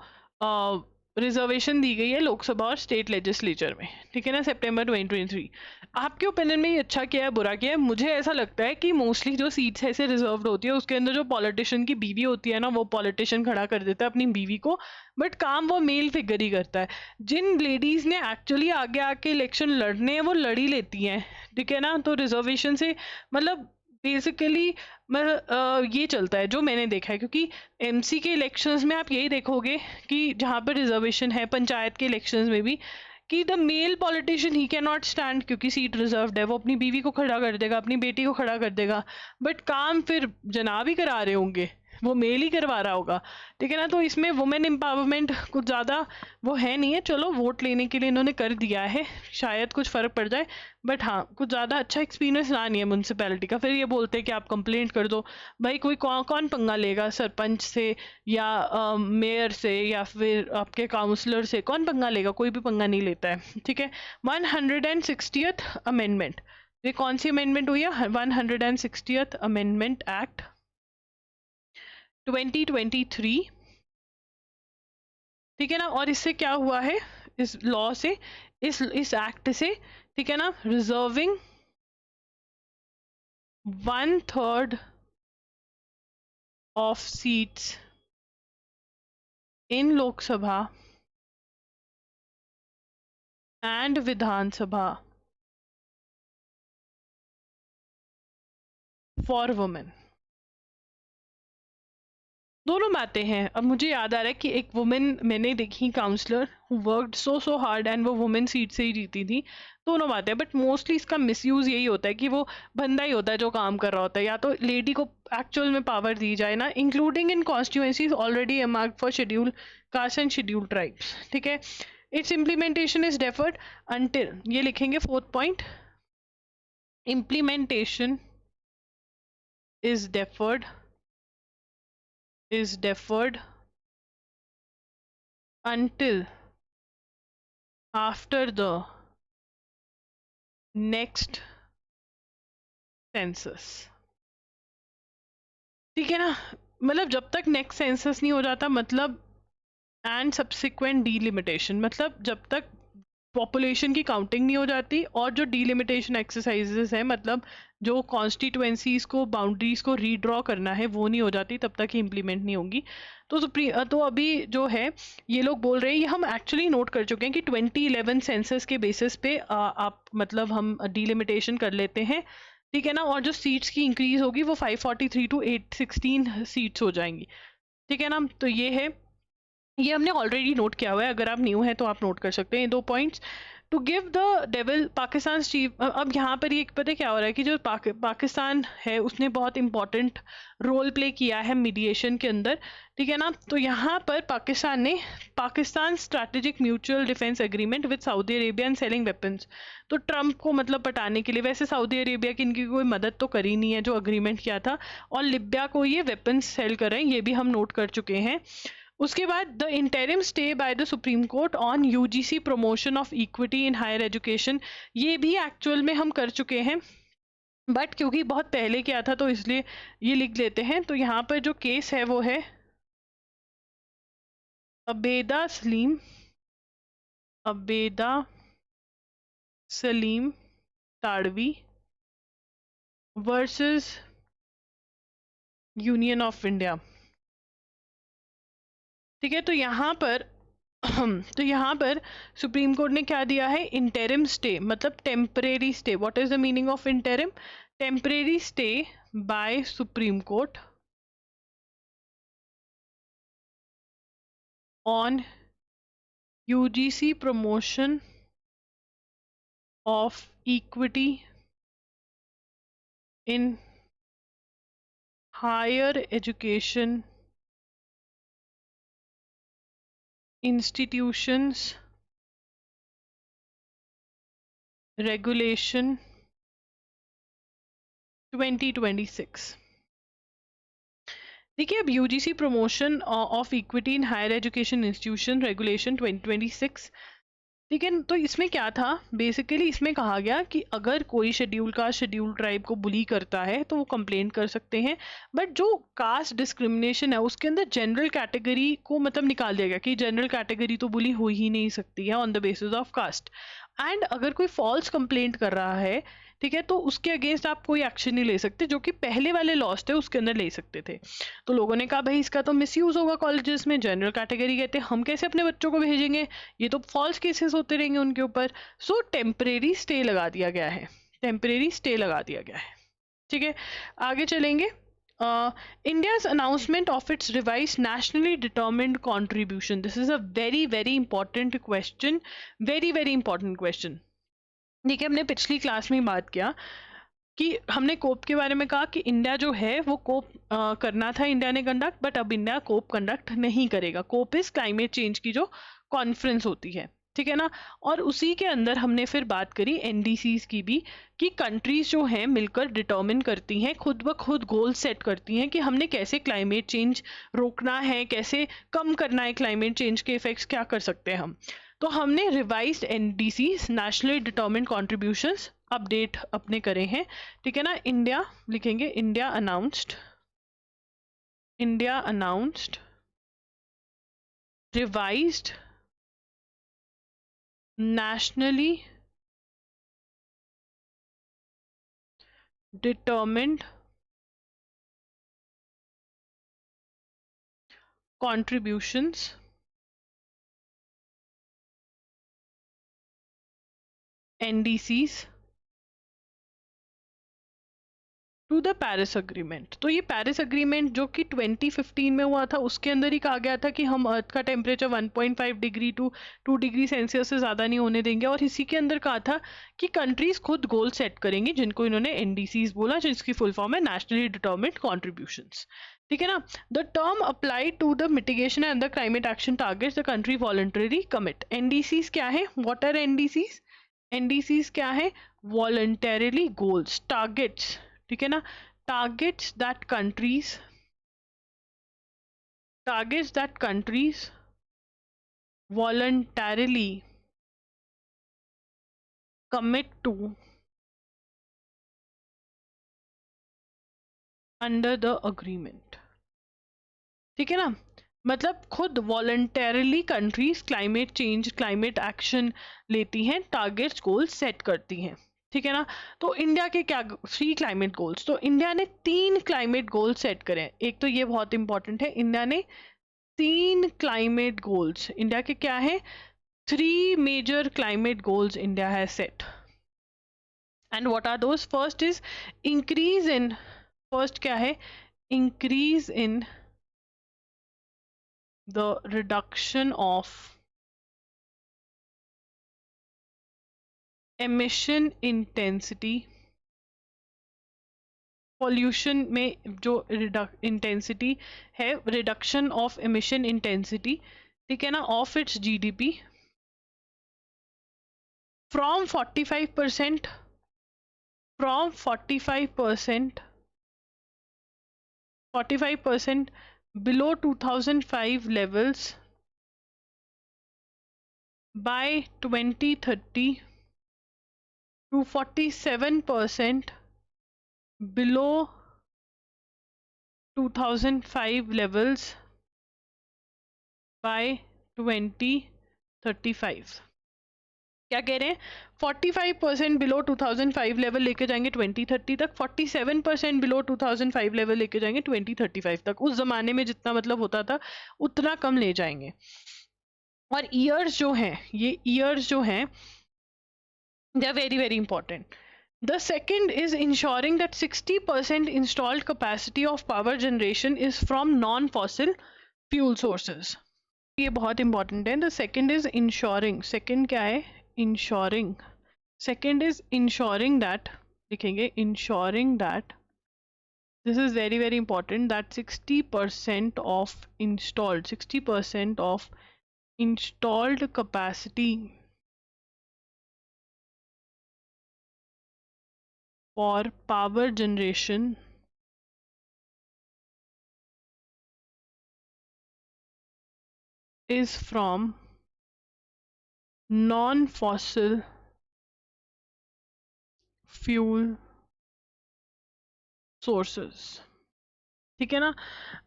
रिजर्वेशन दी गई है लोकसभा और स्टेट लेजिस्लेचर में। ठीक है ना, सितंबर 2023। आपके ओपिनियन में ये अच्छा किया है बुरा किया है? मुझे ऐसा लगता है कि मोस्टली जो सीट्स ऐसे रिजर्व्ड होती है उसके अंदर जो पॉलिटिशियन की बीवी होती है ना, वो पॉलिटिशियन खड़ा कर देता है अपनी बीवी को, बट काम वो मेल फिगर ही करता है। जिन लेडीज ने एक्चुअली आगे आके इलेक्शन लड़ने हैं वो लड़ ही लेती हैं। ठीक है ना। तो रिजर्वेशन से मतलब बेसिकली ये चलता है जो मैंने देखा है, क्योंकि एमसी के इलेक्शंस में आप यही देखोगे कि जहाँ पर रिजर्वेशन है, पंचायत के इलेक्शंस में भी, कि the male politician he can not stand, क्योंकि सीट रिजर्व्ड है, वो अपनी बीवी को खड़ा कर देगा, अपनी बेटी को खड़ा कर देगा, बट काम फिर जनाब ही करा रहे होंगे, वो मेल ही करवा रहा होगा। ठीक है ना। तो इसमें वुमेन एम्पावरमेंट कुछ ज़्यादा वो है नहीं है। चलो वोट लेने के लिए इन्होंने कर दिया है, शायद कुछ फ़र्क पड़ जाए, बट हाँ कुछ ज़्यादा अच्छा एक्सपीरियंस रहा नहीं है म्यूनसिपैलिटी का। फिर ये बोलते हैं कि आप कंप्लेंट कर दो। भाई कोई कौन पंगा लेगा? सरपंच से या मेयर से या फिर आपके काउंसलर से कौन पंगा लेगा? कोई भी पंगा नहीं लेता है। ठीक है। 160th अमेंडमेंट, ये कौन सी अमेंडमेंट हुई है? 160th amendment act 2023। ठीक है ना। और इससे क्या हुआ है, इस लॉ से, इस एक्ट से, ठीक है ना, reserving 1/3 of seats in Lok Sabha and Vidhan Sabha for women. दोनों बातें हैं। अब मुझे याद आ रहा है कि एक वुमेन मैंने देखी councillor who worked so hard and वो वुमेन सीट से ही जीती थी। दोनों बातें, बट मोस्टली इसका मिसयूज यही होता है कि वो बंदा ही होता है जो काम कर रहा होता है, या तो लेडी को एक्चुअल में पावर दी जाए ना, including in constituencies already earmarked for schedule caste and schedule tribes. ठीक है। It's implementation is deferred until, ये लिखेंगे 4th point, implementation is deferred until after the next census. ठीक है ना, मतलब जब तक नेक्स्ट सेंसस नहीं हो जाता, मतलब एंड सब्सिक्वेंट डीलिमिटेशन, मतलब जब तक पॉपुलेशन की काउंटिंग नहीं हो जाती और जो डीलिमिटेशन एक्सरसाइजेस है, मतलब जो कॉन्स्टिट्यूएंसीज को, बाउंड्रीज को रीड्रॉ करना है, वो नहीं हो जाती, तब तक ही इम्प्लीमेंट नहीं होंगी। तो अभी जो है ये लोग बोल रहे हैं, ये हम एक्चुअली नोट कर चुके हैं कि 2011 सेंसस के बेसिस पे आप मतलब हम डीलिमिटेशन कर लेते हैं। ठीक है ना, और जो सीट्स की इंक्रीज होगी वो 543 टू 816 सीट्स हो जाएंगी। ठीक है ना, तो ये हमने ऑलरेडी नोट किया हुआ है, अगर आप न्यू हैं तो आप नोट कर सकते हैं ये 2 points. To give the devil Pakistan chief, अब यहाँ पर ये पता है क्या हो रहा है कि जो पाकिस्तान है उसने बहुत इंपॉर्टेंट रोल प्ले किया है मीडिएशन के अंदर। ठीक है ना, तो यहाँ पर पाकिस्तान ने Pakistan strategic mutual defence agreement with Saudi Arabia and selling weapons, तो ट्रंप को मतलब पटाने के लिए, वैसे सऊदी अरेबिया की इनकी कोई मदद तो करी नहीं है जो अग्रीमेंट किया था, और लिबिया को ये वेपन्स सेल कर रहे हैं, ये भी हम नोट कर चुके हैं। उसके बाद the interim stay by the supreme Court on UGC promotion of equity in higher education, ये भी एक्चुअल में हम कर चुके हैं, बट क्योंकि बहुत पहले किया था तो इसलिए ये लिख लेते हैं। तो यहाँ पर जो केस है वो है Abeda Salim Tadvi versus union of India. ठीक है, तो यहाँ पर सुप्रीम कोर्ट ने क्या दिया है, इंटरिम स्टे, मतलब temporary stay. What is the meaning of interim? Temporary stay by Supreme Court on UGC promotion of equity in higher education institutions regulation 2026। देखिए, अब UGC promotion of equity in higher education institution regulation 2026, ठीक है, तो इसमें क्या था, basically इसमें कहा गया कि अगर कोई शेड्यूल कास्ट शेड्यूल ट्राइब को बुली करता है तो वो कंप्लेंट कर सकते हैं, बट जो कास्ट डिस्क्रिमिनेशन है उसके अंदर जनरल कैटेगरी को मतलब निकाल दिया गया कि जनरल कैटेगरी तो बुली हो ही नहीं सकती है on the basis of caste. And अगर कोई फॉल्स कंप्लेंट कर रहा है, ठीक है, तो उसके अगेंस्ट आप कोई एक्शन नहीं ले सकते, जो कि पहले वाले लॉस थे उसके अंदर ले सकते थे। तो लोगों ने कहा भाई इसका तो मिसयूज होगा कॉलेजेस में, जनरल कैटेगरी कहते हैं, हम कैसे अपने बच्चों को भेजेंगे, ये तो फॉल्स केसेस होते रहेंगे उनके ऊपर। सो टेम्परेरी स्टे लगा दिया गया है, टेम्परेरी स्टे लगा दिया गया है। ठीक है, आगे चलेंगे। India's announcement of its revised nationally determined contribution, this is a very very important question, very very important question। देखिए, हमने पिछली क्लास में बात किया कि हमने कोप के बारे में कहा कि इंडिया जो है वो कोप करना था इंडिया ने कंडक्ट, बट अब इंडिया कोप कंडक्ट नहीं करेगा। कोप इज क्लाइमेट चेंज की जो कॉन्फ्रेंस होती है, ठीक है ना, और उसी के अंदर हमने फिर बात करी एनडीसीज की भी, कि कंट्रीज जो हैं मिलकर डिटर्मिन करती हैं, खुद ब खुद गोल सेट करती हैं कि हमने कैसे क्लाइमेट चेंज रोकना है, कैसे कम करना है, क्लाइमेट चेंज के इफेक्ट्स क्या कर सकते हैं हम। तो हमने revised NDC nationally determined contributions update अपने करे हैं। ठीक है ना, इंडिया लिखेंगे, India announced revised nationally determined contributions NDCs to the Paris agreement. तो ये पेरिस अग्रीमेंट जो कि 2015 में हुआ था, उसके अंदर ही कहा गया था कि हम अर्थ का temperature 1.5 degree to 2 degree Celsius से ज़्यादा नहीं होने देंगे, और इसी के अंदर कहा था कि कंट्रीज खुद गोल सेट करेंगी, जिनको इन्होंने एनडीसीज बोला, जिसकी फुल फॉर्म है नेशनली डिटर्मिन्ड कॉन्ट्रीब्यूशंस। ठीक है ना, the term apply to the mitigation and the climate action targets the country voluntary commit. NDCs क्या है, व्हाट आर एनडीसीज? एनडीसीज क्या है, वॉलंटरीली गोल्स, टारगेट्स, ठीक है ना, targets that countries voluntarily commit to under the agreement. ठीक है ना, मतलब खुद voluntarily countries climate change climate action लेती हैं, टारगेट्स गोल्स सेट करती हैं, ठीक है ना। तो इंडिया के क्या 3 क्लाइमेट गोल्स, तो इंडिया ने 3 क्लाइमेट गोल्स सेट करे। एक तो ये बहुत इंपॉर्टेंट है, इंडिया ने 3 क्लाइमेट गोल्स, इंडिया के क्या है 3 major climate goals India has set. And what are those? First is increase in, first क्या है, increase in the reduction of emission intensity, pollution में जो intensity है, reduction of emission intensity, ठीक है ना, of its GDP from 45% below 2005 levels by 2030 to 47% below 2005 levels by 2035। क्या कह रहे हैं, 45% बिलो 2005 लेवल लेके जाएंगे 2030 तक, 47% बिलो 2005 लेवल लेके जाएंगे 2035 तक। उस जमाने में जितना मतलब होता था उतना कम ले जाएंगे। और ईयर्स जो हैं, ये ईयर्स जो हैं they are very very important. The second is ensuring that 60% installed capacity of power generation is from non-fossil fuel sources। ये बहुत इंपॉर्टेंट है। The second is ensuring, second क्या है, ensuring, second is ensuring that, लिखेंगे ensuring that, this is very very important, that 60% of installed, 60% of installed capacity for power generation is from non-fossil fuel sources। ठीक है ना।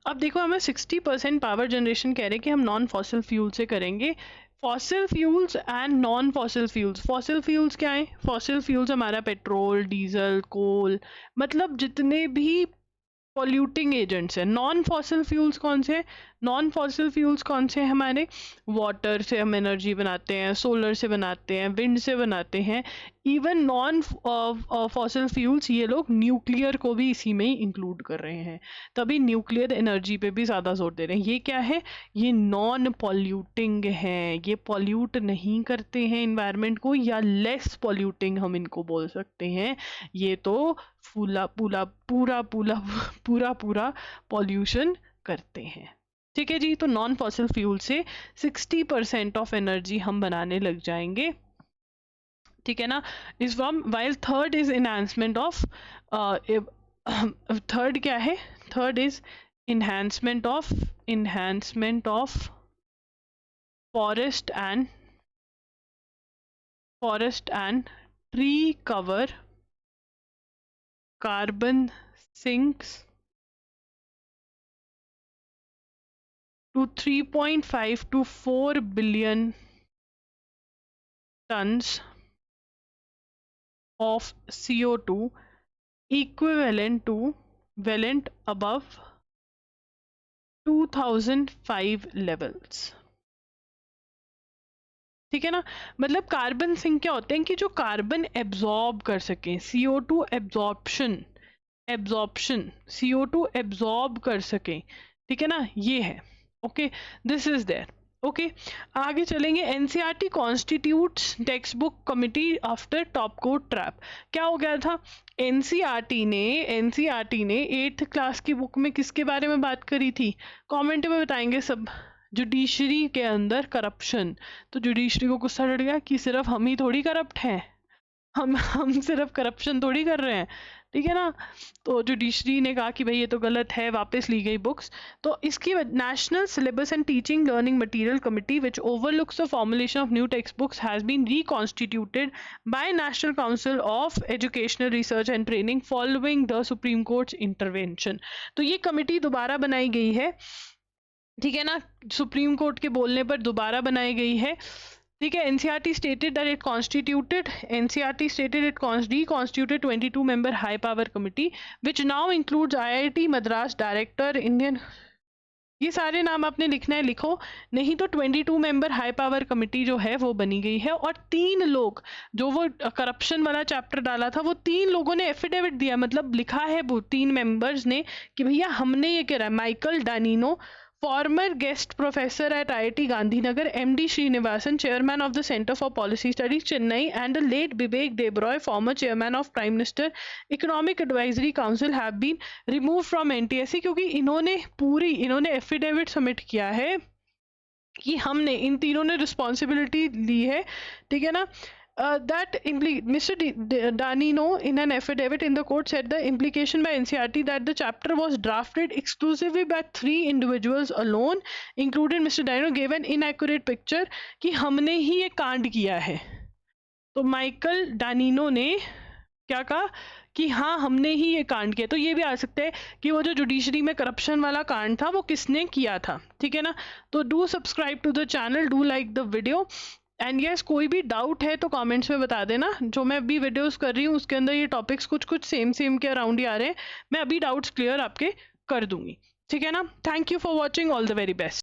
अब देखो हमें 60% power generation कह रहे हैं कि हम नॉन फॉसिल फ्यूल से करेंगे। Fossil fuels and non fossil fuels, fossil fuels क्या है, फॉसिल फ्यूल्स हमारा पेट्रोल, डीजल, कोल, मतलब जितने भी पॉल्यूटिंग एजेंट्स हैं। नॉन फॉसिल फ्यूल्स कौन से, नॉन फॉसिल फ्यूल्स कौन से हैं हमारे, वाटर से हम एनर्जी बनाते हैं, सोलर से बनाते हैं, विंड से बनाते हैं। इवन नॉन फॉसिल फ्यूल्स ये लोग न्यूक्लियर को भी इसी में ही इंक्लूड कर रहे हैं, तभी न्यूक्लियर एनर्जी पे भी ज़्यादा जोर दे रहे हैं। ये क्या है, ये नॉन पॉल्यूटिंग हैं, ये पॉल्यूट नहीं करते हैं इन्वायरमेंट को, या लेस पॉल्यूटिंग हम इनको बोल सकते हैं। ये तो पूरा पूरा पूरा पूरा पूरा पूरा पॉल्यूशन करते हैं। ठीक है जी। तो नॉन फॉसिल फ्यूल से 60% ऑफ एनर्जी हम बनाने लग जाएंगे, ठीक है ना। इस from while third is enhancement of, third क्या है, third is enhancement of forest and tree cover carbon sinks to 3.5 to 4 billion tons of CO2 equivalent to valent above 2005 levels। ठीक है ना। मतलब कार्बन सिंक क्या होते हैं कि जो कार्बन एब्जॉर्ब कर सकें, CO2 एब्जॉर्प्शन CO2 एब्जॉर्ब कर सकें, ठीक है ना, ये है। Okay, this is there. Okay, आगे चलेंगे। NCERT constitutes text book committee after top court rap. क्या हो गया था, एनसीईआरटी ने 8th क्लास की बुक में किसके बारे में बात करी थी, कमेंट में बताएंगे सब। जुडिशरी के अंदर करप्शन। तो जुडिशरी को गुस्सा चढ़ गया कि सिर्फ हम ही थोड़ी करप्ट हैं, हम सिर्फ करप्शन थोड़ी कर रहे हैं, ठीक है ना। तो जुडिशरी ने कहा कि भाई ये तो गलत है, वापस ली गई बुक्स। तो इसकी national syllabus and teaching learning material committee which overlooks the formulation of new text books has been reconstituted by National Council of Educational Research and Training following the Supreme Court's intervention. तो ये committee दोबारा बनाई गई है, ठीक है ना, supreme court के बोलने पर दोबारा बनाई गई है, ठीक है। NCERT stated that it constituted reconstituted 22 member high power committee which now includes IIT Madras director Indian, ये सारे नाम आपने लिखना है, लिखो नहीं तो 22 मेंबर हाई पावर कमेटी जो है वो बनी गई है। और 3 लोग जो वो करप्शन वाला चैप्टर डाला था, वो 3 लोगों ने एफिडेविट दिया, मतलब लिखा है वो 3 मेंबर्स ने कि भैया हमने ये करा। Michael Danino, former guest professor at IIT Gandhinagar, MD Srinivasan, chairman of the centre for policy studies Chennai, and the late Bibek Debroy, former chairman of prime minister economic advisory council, have been remove from NTSE, क्योंकि इन्होंने affidavit submit किया है कि हमने, इन तीनों ने responsibility ली है, ठीक है ना। That Mr. Danino in an affidavit in the court said the implication by NCERT that the chapter was drafted exclusively by 3 individuals alone, including Mr. Danino, gave an inaccurate picture कि हमने ही ये कांड किया है। तो माइकल डानिनो ने क्या कहा कि हाँ हमने ही ये कांड किया। तो ये भी आ सकता है कि वो जो जुडिशरी में करप्शन वाला कांड था वो किसने किया था, ठीक है ना। तो do subscribe to the channel, do like the video, and yes कोई भी डाउट है तो कमेंट्स में बता देना। जो मैं अभी वीडियोस कर रही हूँ उसके अंदर ये टॉपिक्स कुछ सेम के अराउंड ही आ रहे हैं, मैं अभी डाउट्स क्लियर आपके कर दूंगी, ठीक है ना। Thank you for watching, all the very best.